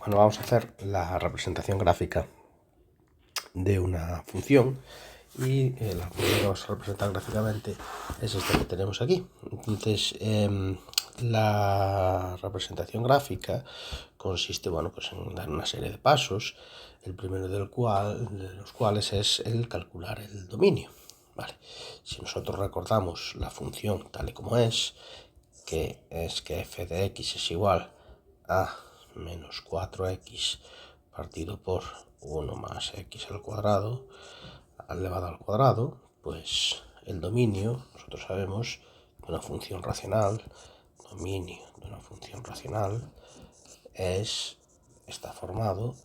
Bueno, vamos a hacer la representación gráfica de una función y la función que vamos a representar gráficamente es esta que tenemos aquí. Entonces, la representación gráfica consiste, bueno, pues en dar una serie de pasos, el primero de los cuales es el calcular el dominio. Vale. Si nosotros recordamos la función tal y como es, que es que f de x es igual a menos 4x partido por 1 más x al cuadrado elevado al cuadrado, pues el dominio, nosotros sabemos que una función racional, dominio de una función racional, está formado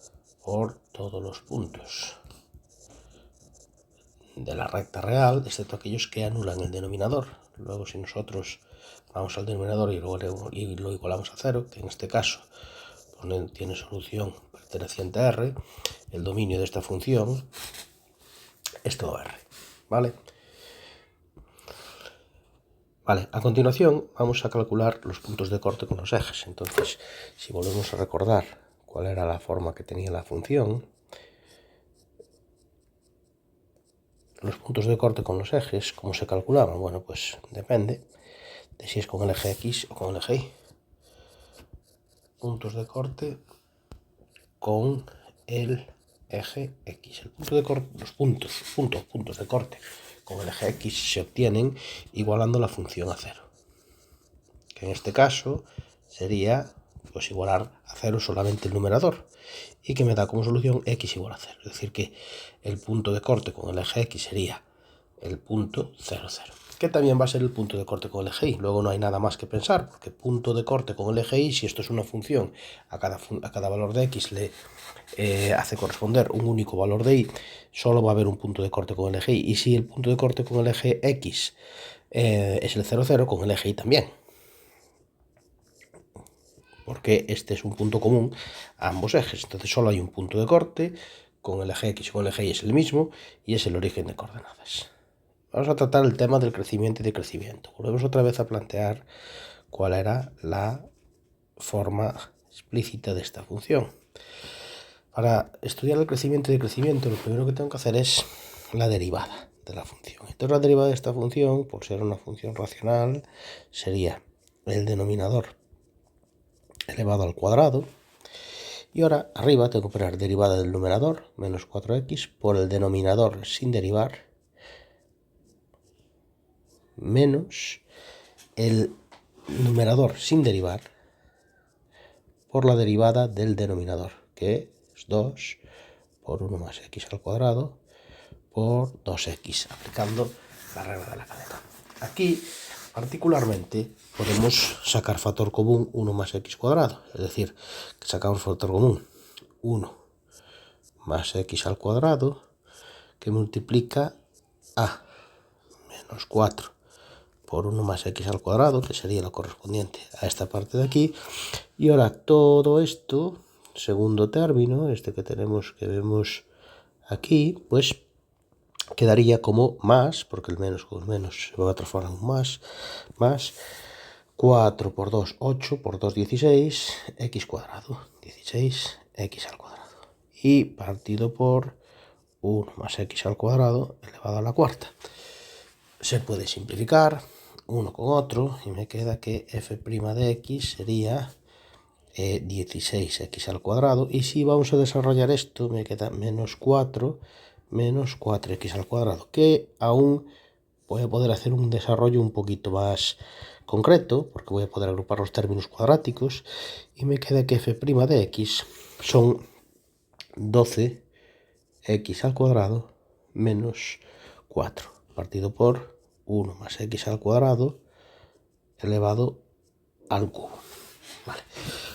por todos los puntos de la recta real, excepto aquellos que anulan el denominador. Luego, si nosotros vamos al denominador y lo igualamos a 0, que en este caso tiene solución perteneciente a R, el dominio de esta función es todo R, ¿vale? Vale, a continuación vamos a calcular los puntos de corte con los ejes. Entonces, si volvemos a recordar cuál era la forma que tenía la función, los puntos de corte con los ejes, ¿cómo se calculaban? Bueno, pues depende de si es con el eje X o con el eje Y. Puntos de corte con el eje X. Los puntos de corte con el eje X se obtienen igualando la función a 0. Que en este caso sería pues igualar a 0 solamente el numerador y que me da como solución x igual a 0. Es decir, que el punto de corte con el eje X sería el punto 0, 0. Que también va a ser el punto de corte con el eje Y. Luego no hay nada más que pensar, porque punto de corte con el eje Y, si esto es una función, a cada valor de X le hace corresponder un único valor de Y, solo va a haber un punto de corte con el eje Y. Y si el punto de corte con el eje X es el 0, 0, con el eje Y también. Porque este es un punto común a ambos ejes. Entonces solo hay un punto de corte con el eje X y con el eje Y es el mismo y es el origen de coordenadas. Vamos a tratar el tema del crecimiento y decrecimiento. Volvemos otra vez a plantear cuál era la forma explícita de esta función. Para estudiar el crecimiento y decrecimiento, lo primero que tengo que hacer es la derivada de la función. Entonces la derivada de esta función, por ser una función racional, sería el denominador elevado al cuadrado. Y ahora arriba tengo que poner derivada del numerador, menos 4x, por el denominador sin derivar, menos el numerador sin derivar por la derivada del denominador, que es 2 por 1 más x al cuadrado por 2x, aplicando la regla de la cadena. Aquí, particularmente, podemos sacar factor común 1 más x cuadrado, es decir, que sacamos factor común 1 más x al cuadrado, que multiplica a menos 4 por 1 más x al cuadrado, que sería lo correspondiente a esta parte de aquí. Y ahora todo esto, segundo término, este que vemos aquí, pues quedaría como más, porque el menos con el menos se va a transformar en un más 4 por 2, 8 por 2, 16, x cuadrado, 16 x al cuadrado. Y partido por 1 más x al cuadrado elevado a la cuarta. Se puede simplificar uno con otro y me queda que f' de x sería 16x al cuadrado. Y si vamos a desarrollar esto, me queda menos 4 menos 4x al cuadrado, que aún voy a poder hacer un desarrollo un poquito más concreto, porque voy a poder agrupar los términos cuadráticos, y me queda que f' de x son 12x al cuadrado menos 4, partido por 1 más x al cuadrado elevado al cubo. Vale.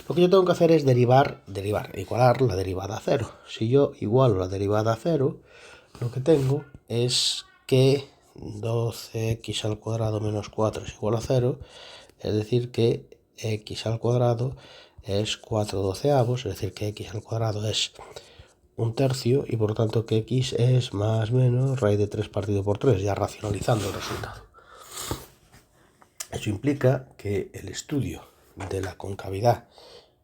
Lo que yo tengo que hacer es igualar la derivada a 0. Si yo igualo la derivada a 0, lo que tengo es que 12x al cuadrado menos 4 es igual a 0, es decir que x al cuadrado es 4 doceavos, es decir que x al cuadrado es un tercio y por lo tanto que x es más menos raíz de 3 partido por 3, ya racionalizando el resultado. Eso implica que el estudio de la concavidad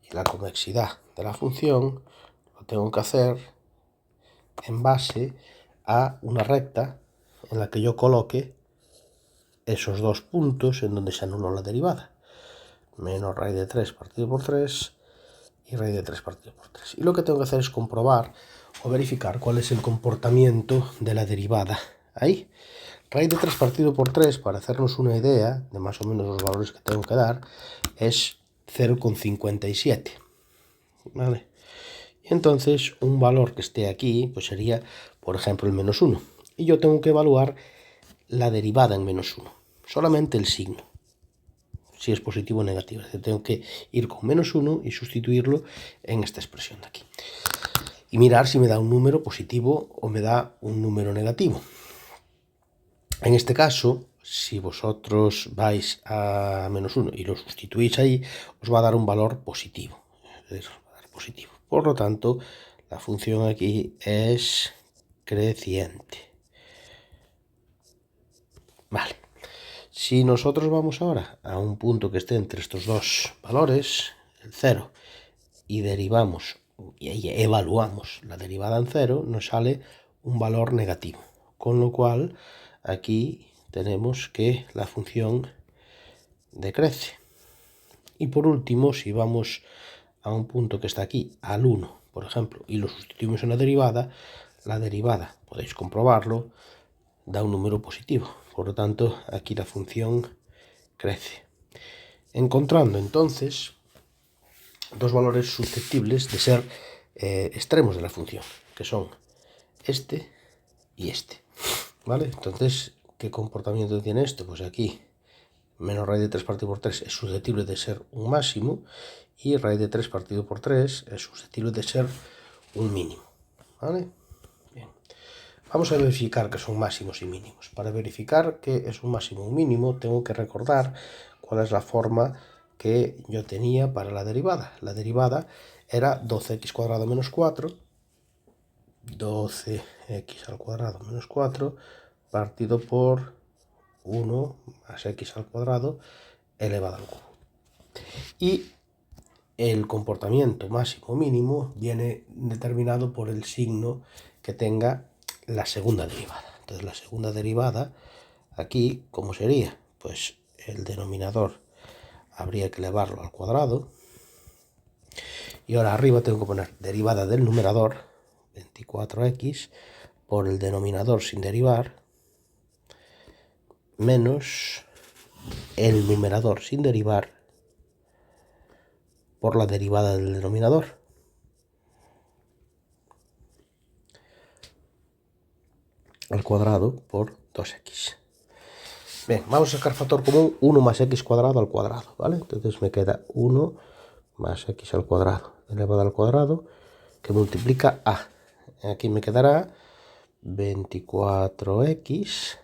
y la convexidad de la función lo tengo que hacer en base a una recta en la que yo coloque esos dos puntos en donde se anuló la derivada. Menos raíz de 3 partido por 3 y raíz de 3 partido por 3. Y lo que tengo que hacer es comprobar o verificar cuál es el comportamiento de la derivada ahí. Raíz de 3 partido por 3, para hacernos una idea de más o menos los valores que tengo que dar, es 0,57. ¿Vale? Y entonces un valor que esté aquí pues sería, por ejemplo, el menos 1. Y yo tengo que evaluar la derivada en menos 1, solamente el signo, si es positivo o negativo. Es decir, tengo que ir con menos 1 y sustituirlo en esta expresión de aquí. Y mirar si me da un número positivo o me da un número negativo. En este caso, si vosotros vais a menos 1 y lo sustituís ahí, os va a dar un valor positivo. Positivo. Por lo tanto, la función aquí es creciente. Vale. Si nosotros vamos ahora a un punto que esté entre estos dos valores, el 0, y derivamos y evaluamos la derivada en 0, nos sale un valor negativo. Con lo cual, aquí tenemos que la función decrece. Y por último, si vamos a un punto que está aquí, al 1, por ejemplo, y lo sustituimos en la derivada, podéis comprobarlo, da un número positivo. Por lo tanto, aquí la función crece. Encontrando entonces dos valores susceptibles de ser extremos de la función, que son este y este. ¿Vale? Entonces, ¿qué comportamiento tiene esto? Pues aquí, menos raíz de 3 partido por 3 es susceptible de ser un máximo, y raíz de 3 partido por 3 es susceptible de ser un mínimo. ¿Vale? Bien. Vamos a verificar que son máximos y mínimos. Para verificar que es un máximo o un mínimo, tengo que recordar cuál es la forma que yo tenía para la derivada. La derivada era 12x² menos 4, 12x al cuadrado menos 4, partido por 1 más x al cuadrado elevado al cubo. Y el comportamiento máximo o mínimo viene determinado por el signo que tenga la segunda derivada. Entonces la segunda derivada aquí, ¿cómo sería? Pues el denominador habría que elevarlo al cuadrado, y ahora arriba tengo que poner derivada del numerador, 24x, por el denominador sin derivar, menos el numerador sin derivar por la derivada del denominador. Al cuadrado por 2x. Bien, vamos a sacar factor común, 1 más x² al cuadrado, ¿vale? Entonces me queda 1 más x al cuadrado elevado al cuadrado, que multiplica a. Aquí me quedará 24x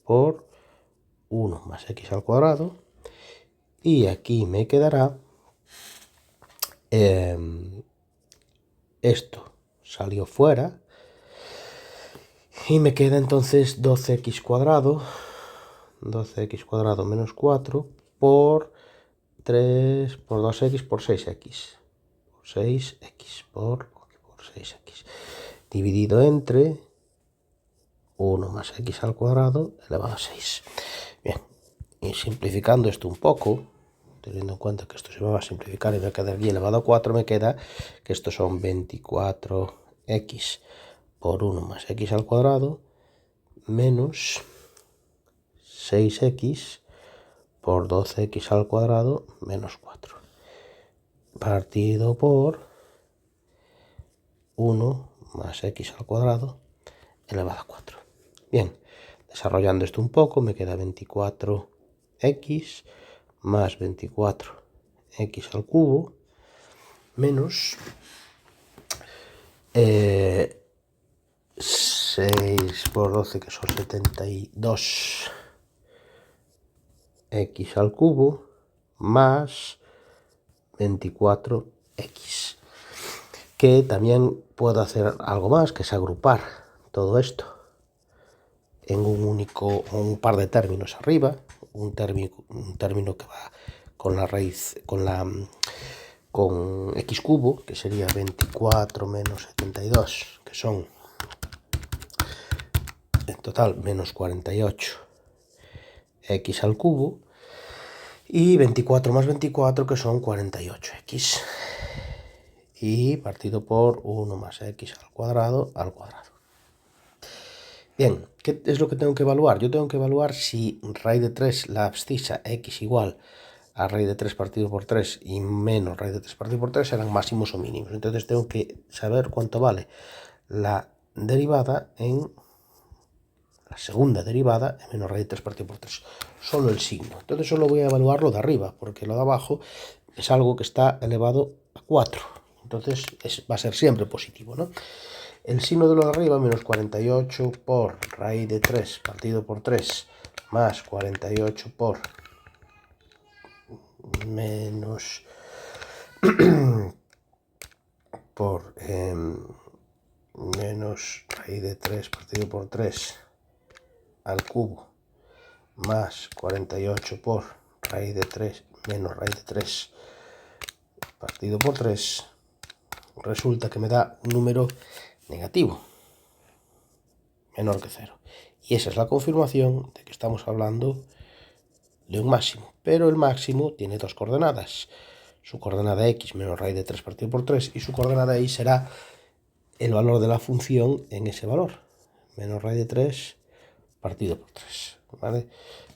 por 1 más x al cuadrado, y aquí me quedará esto salió fuera y me queda entonces 12x² menos 4 por 3 por 2x por 6x por 6x dividido entre 1 más x al cuadrado elevado a 6. Bien, y simplificando esto un poco, teniendo en cuenta que esto se va a simplificar y va a quedar aquí elevado a 4, me queda que estos son 24x por 1 más x al cuadrado menos 6x por 12x al cuadrado menos 4, partido por 1 más x al cuadrado elevado a 4. Bien, desarrollando esto un poco, me queda 24x más 24x al cubo menos 6 por 12, que son 72x al cubo más 24x. Que también puedo hacer algo más, que es agrupar todo esto en un par de términos arriba, un término que va con la raíz, con la con x cubo, que sería 24 menos 72, que son en total menos 48 x al cubo, y 24 más 24, que son 48x, y partido por 1 más x al cuadrado al cuadrado. Bien, ¿qué es lo que tengo que evaluar? Yo tengo que evaluar si raíz de 3, la abscisa x igual a raíz de 3 partido por 3 y menos raíz de 3 partido por 3 serán máximos o mínimos. Entonces tengo que saber cuánto vale la derivada en la segunda derivada en menos raíz de 3 partido por 3. Solo el signo. Entonces solo voy a evaluar lo de arriba, porque lo de abajo es algo que está elevado a 4. Entonces va a ser siempre positivo, ¿no? El signo de lo de arriba, menos 48 por raíz de 3 partido por 3 más 48 por menos por menos raíz de 3 partido por 3 al cubo más 48 por raíz de 3 menos raíz de 3 partido por 3 resulta que me da un número negativo, menor que 0. Y esa es la confirmación de que estamos hablando de un máximo. Pero el máximo tiene dos coordenadas. Su coordenada x menos raíz de 3 partido por 3 y su coordenada y será el valor de la función en ese valor. Menos raíz de 3 partido por 3. ¿Vale?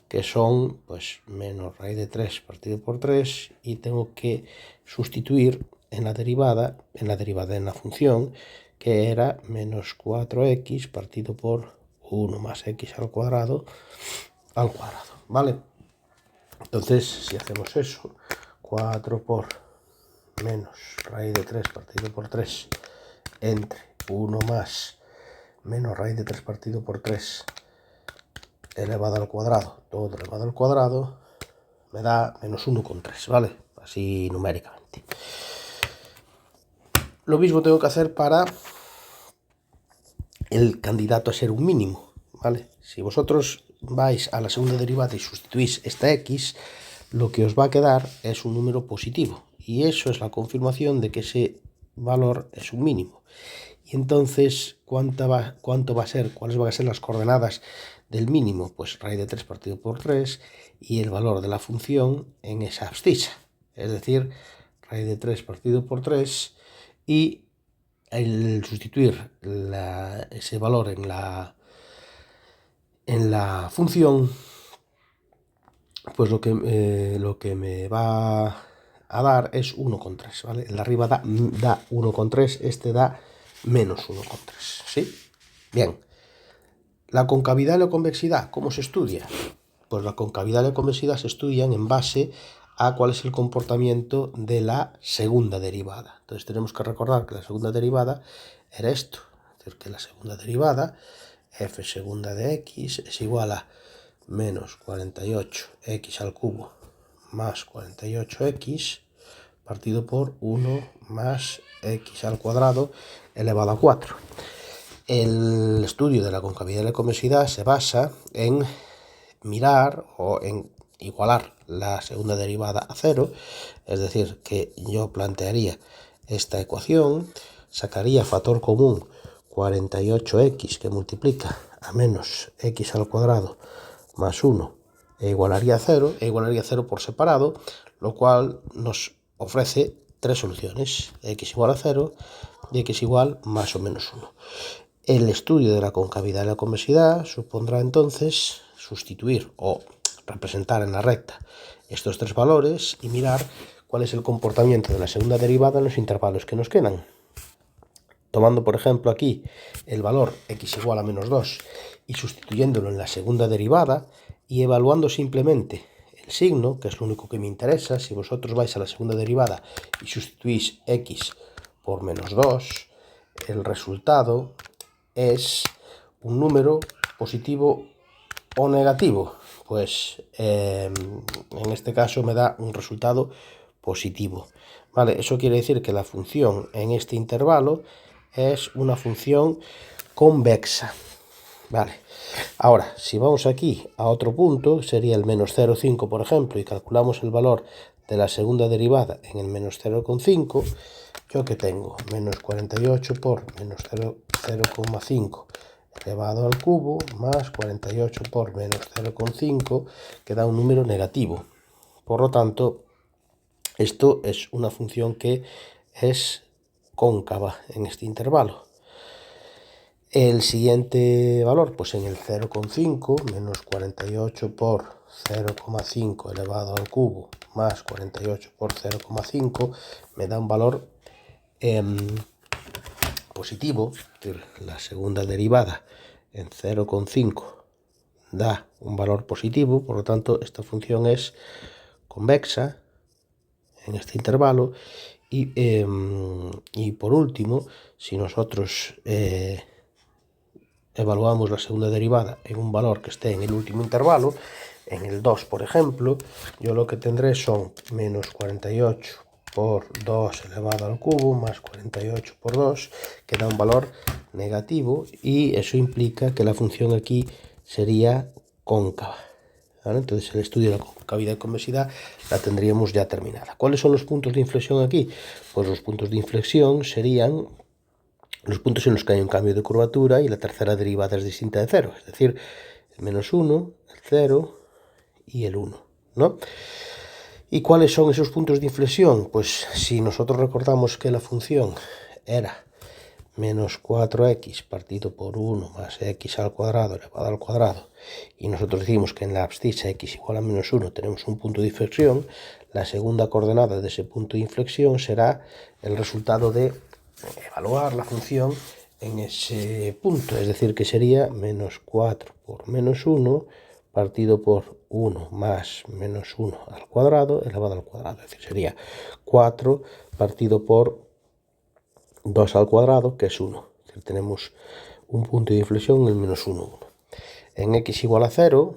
Que son pues menos raíz de 3 partido por 3 y tengo que sustituir en la derivada en la función, que era menos 4x partido por 1 más x al cuadrado, ¿vale? Entonces, si hacemos eso, 4 por menos raíz de 3 partido por 3 entre 1 más menos raíz de 3 partido por 3 elevado al cuadrado, todo elevado al cuadrado, me da menos 1,3, ¿vale? Así numéricamente. Lo mismo tengo que hacer para el candidato a ser un mínimo, ¿vale? Si vosotros vais a la segunda derivada y sustituís esta x, lo que os va a quedar es un número positivo. Y eso es la confirmación de que ese valor es un mínimo. Y entonces, ¿cuánto va a ser? ¿Cuáles van a ser las coordenadas del mínimo? Pues raíz de 3 partido por 3 y el valor de la función en esa abscisa. Es decir, raíz de 3 partido por 3 y el sustituir ese valor en la función, pues lo que me va a dar es 1,3, ¿vale? El de arriba da 1,3, este da menos 1,3, ¿sí? Bien, la concavidad y la convexidad, ¿cómo se estudia? Pues la concavidad y la convexidad se estudian en base a cuál es el comportamiento de la segunda derivada. Entonces tenemos que recordar que la segunda derivada era esto, es decir, que la segunda derivada, f segunda de x, es igual a menos 48x al cubo más 48x partido por 1 más x al cuadrado elevado a 4. El estudio de la concavidad y la convexidad se basa en mirar o en igualar la segunda derivada a 0, es decir, que yo plantearía esta ecuación, sacaría factor común 48x que multiplica a menos x al cuadrado más 1 e igualaría a 0, por separado, lo cual nos ofrece tres soluciones, x igual a 0 y x igual más o menos 1. El estudio de la concavidad y la convexidad supondrá entonces sustituir o representar en la recta estos tres valores y mirar cuál es el comportamiento de la segunda derivada en los intervalos que nos quedan. Tomando, por ejemplo, aquí el valor x igual a menos 2 y sustituyéndolo en la segunda derivada y evaluando simplemente el signo, que es lo único que me interesa. Si vosotros vais a la segunda derivada y sustituís x por menos 2, el resultado es un número positivo o negativo. Pues en este caso me da un resultado positivo. Vale, eso quiere decir que la función en este intervalo es una función convexa. Vale, ahora si vamos aquí a otro punto, sería el menos 0,5 por ejemplo, y calculamos el valor de la segunda derivada en el menos 0,5, yo que tengo menos 48 por menos 0,5 elevado al cubo más 48 por menos 0,5, que da un número negativo. Por lo tanto, esto es una función que es cóncava en este intervalo. El siguiente valor, pues en el 0,5, menos 48 por 0,5 elevado al cubo más 48 por 0,5, me da un valor positivo, es decir, la segunda derivada en 0,5 da un valor positivo, por lo tanto esta función es convexa en este intervalo. Y por último, si nosotros evaluamos la segunda derivada en un valor que esté en el último intervalo, en el 2 por ejemplo, yo lo que tendré son menos 48 por 2 elevado al cubo más 48 por 2, que da un valor negativo, y eso implica que la función aquí sería cóncava. ¿Vale? Entonces el estudio de la concavidad y convexidad la tendríamos ya terminada. ¿Cuáles son los puntos de inflexión aquí? Pues los puntos de inflexión serían los puntos en los que hay un cambio de curvatura y la tercera derivada es distinta de 0, es decir, el menos 1, el 0 y el 1, ¿no? ¿Y cuáles son esos puntos de inflexión? Pues si nosotros recordamos que la función era menos 4x partido por 1 más x al cuadrado elevado al cuadrado, y nosotros decimos que en la abscisa x igual a menos 1 tenemos un punto de inflexión, la segunda coordenada de ese punto de inflexión será el resultado de evaluar la función en ese punto, es decir, que sería menos 4 por menos 1 partido por 1 más menos 1 al cuadrado elevado al cuadrado, es decir, sería 4 partido por 2 al cuadrado, que es 1. Es decir, tenemos un punto de inflexión en el menos 1, 1. En x igual a 0,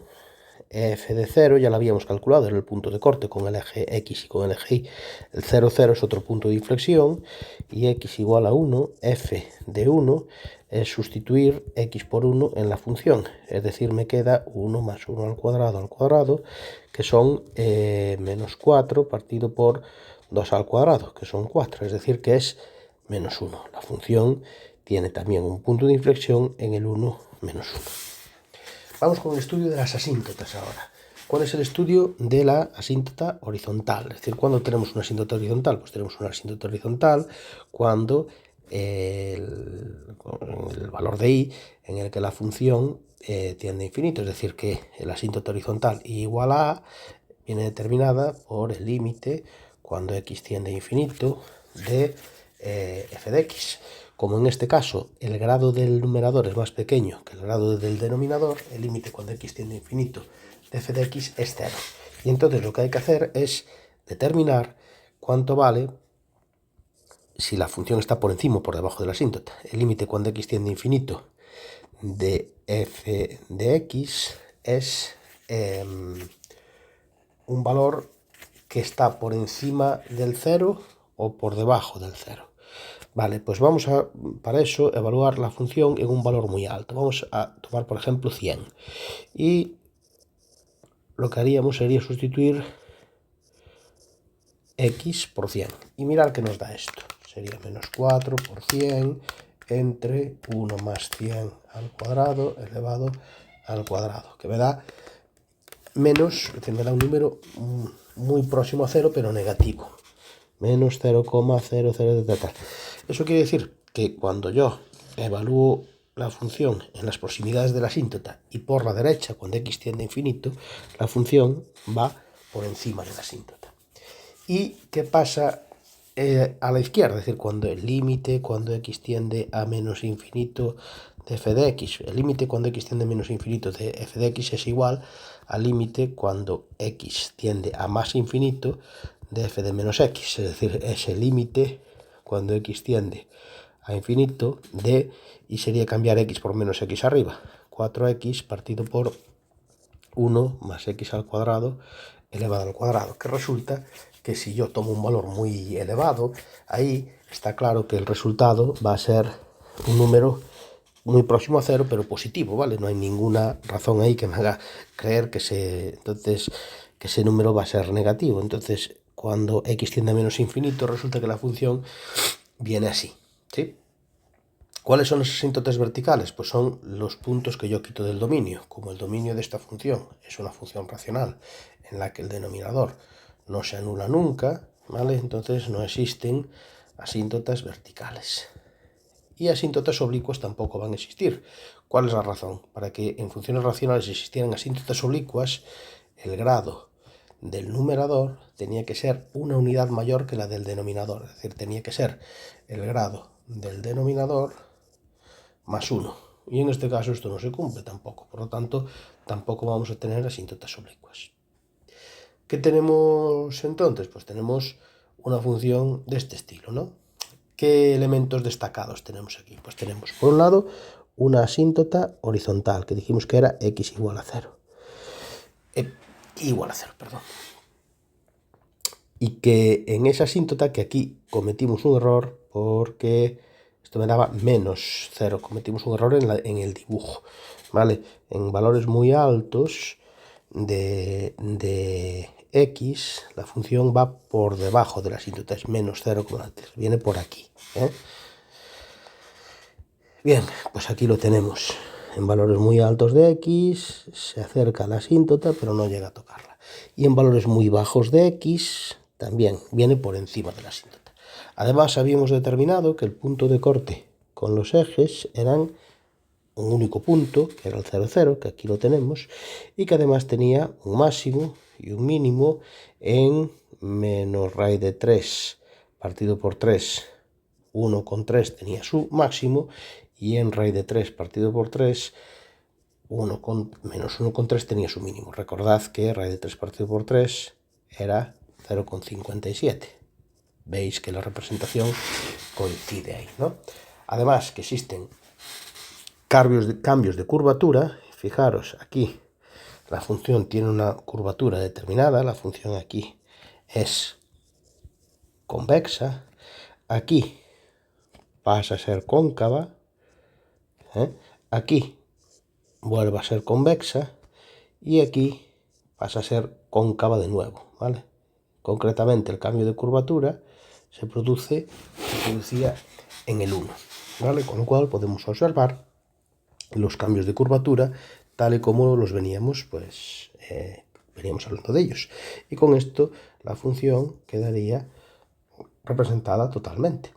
f de 0 ya lo habíamos calculado, era el punto de corte con el eje x y con el eje y. El 0, 0 es otro punto de inflexión, y x igual a 1, f de 1 es sustituir x por 1 en la función, es decir, me queda 1 más 1 al cuadrado, que son menos 4 partido por 2 al cuadrado, que son 4, es decir, que es menos 1. La función tiene también un punto de inflexión en el 1, menos 1. Vamos con el estudio de las asíntotas ahora. ¿Cuál es el estudio de la asíntota horizontal? Es decir, ¿cuándo tenemos una asíntota horizontal? Pues tenemos una asíntota horizontal cuando el valor de i en el que la función tiende a infinito, es decir, que la asíntota horizontal i igual a a viene determinada por el límite cuando x tiende a infinito de f de x. Como en este caso el grado del numerador es más pequeño que el grado del denominador, el límite cuando x tiende a infinito de f de x es 0. Y entonces lo que hay que hacer es determinar cuánto vale si la función está por encima o por debajo de la asíntota. El límite cuando x tiende a infinito de f de x es un valor que está por encima del 0 o por debajo del 0. Vale, pues vamos a, para eso, evaluar la función en un valor muy alto. Vamos a tomar, por ejemplo, 100. Y lo que haríamos sería sustituir x por 100. Y mirar qué nos da esto. Sería menos 4 por 100 entre 1 más 100 al cuadrado elevado al cuadrado, que me da menos, que me da un número muy próximo a 0, pero negativo. Menos 0,00. Eso quiere decir que cuando yo evalúo la función en las proximidades de la asíntota y por la derecha, cuando x tiende a infinito, la función va por encima de la asíntota. ¿Y qué pasa a la izquierda? Es decir, cuando el límite, cuando x tiende a menos infinito de f de x, el límite cuando x tiende a menos infinito de f de x es igual al límite cuando x tiende a más infinito de f de menos x, es decir, es el límite cuando x tiende a infinito de, y sería cambiar x por menos x arriba, 4x partido por 1 más x al cuadrado elevado al cuadrado, que resulta que si yo tomo un valor muy elevado, ahí está claro que el resultado va a ser un número muy próximo a 0, pero positivo, ¿vale? No hay ninguna razón ahí que me haga creer que ese número va a ser negativo. Entonces, cuando x tiende a menos infinito, resulta que la función viene así, ¿sí? ¿Cuáles son los asíntotas verticales? Pues son los puntos que yo quito del dominio. Como el dominio de esta función es una función racional en la que el denominador no se anula nunca, ¿vale? Entonces no existen asíntotas verticales. Y asíntotas oblicuas tampoco van a existir. ¿Cuál es la razón? Para que en funciones racionales existieran asíntotas oblicuas, el grado del numerador tenía que ser una unidad mayor que la del denominador. Es decir, tenía que ser el grado del denominador más 1. Y en este caso esto no se cumple tampoco. Por lo tanto, tampoco vamos a tener asíntotas oblicuas. ¿Qué tenemos entonces? Pues tenemos una función de este estilo, ¿no? ¿Qué elementos destacados tenemos aquí? Pues tenemos, por un lado, una asíntota horizontal, que dijimos que era x igual a 0. Igual a 0, perdón. Y que en esa asíntota, que aquí cometimos un error, porque esto me daba menos 0, cometimos un error en el dibujo, ¿vale? En valores muy altos de x, la función va por debajo de la asíntota, es menos 0 como antes, viene por aquí, ¿eh? Bien, pues aquí lo tenemos. En valores muy altos de x se acerca a la asíntota, pero no llega a tocarla. Y en valores muy bajos de x también viene por encima de la asíntota. Además, habíamos determinado que el punto de corte con los ejes eran un único punto, que era el 0, 0, que aquí lo tenemos, y que además tenía un máximo y un mínimo en menos raíz de 3 partido por 3, 1,3 tenía su máximo, y en raíz de 3 partido por 3, menos 1,3 tenía su mínimo. Recordad que raíz de 3 partido por 3 era 0,57. Veis que la representación coincide ahí, ¿no? Además que existen cambios de curvatura. Fijaros, aquí la función tiene una curvatura determinada, la función aquí es convexa, aquí pasa a ser cóncava, aquí vuelve a ser convexa y aquí pasa a ser cóncava de nuevo, ¿vale? Concretamente el cambio de curvatura se producía en el 1, ¿vale? Con lo cual podemos observar los cambios de curvatura tal y como los veníamos hablando de ellos. Y con esto la función quedaría representada totalmente.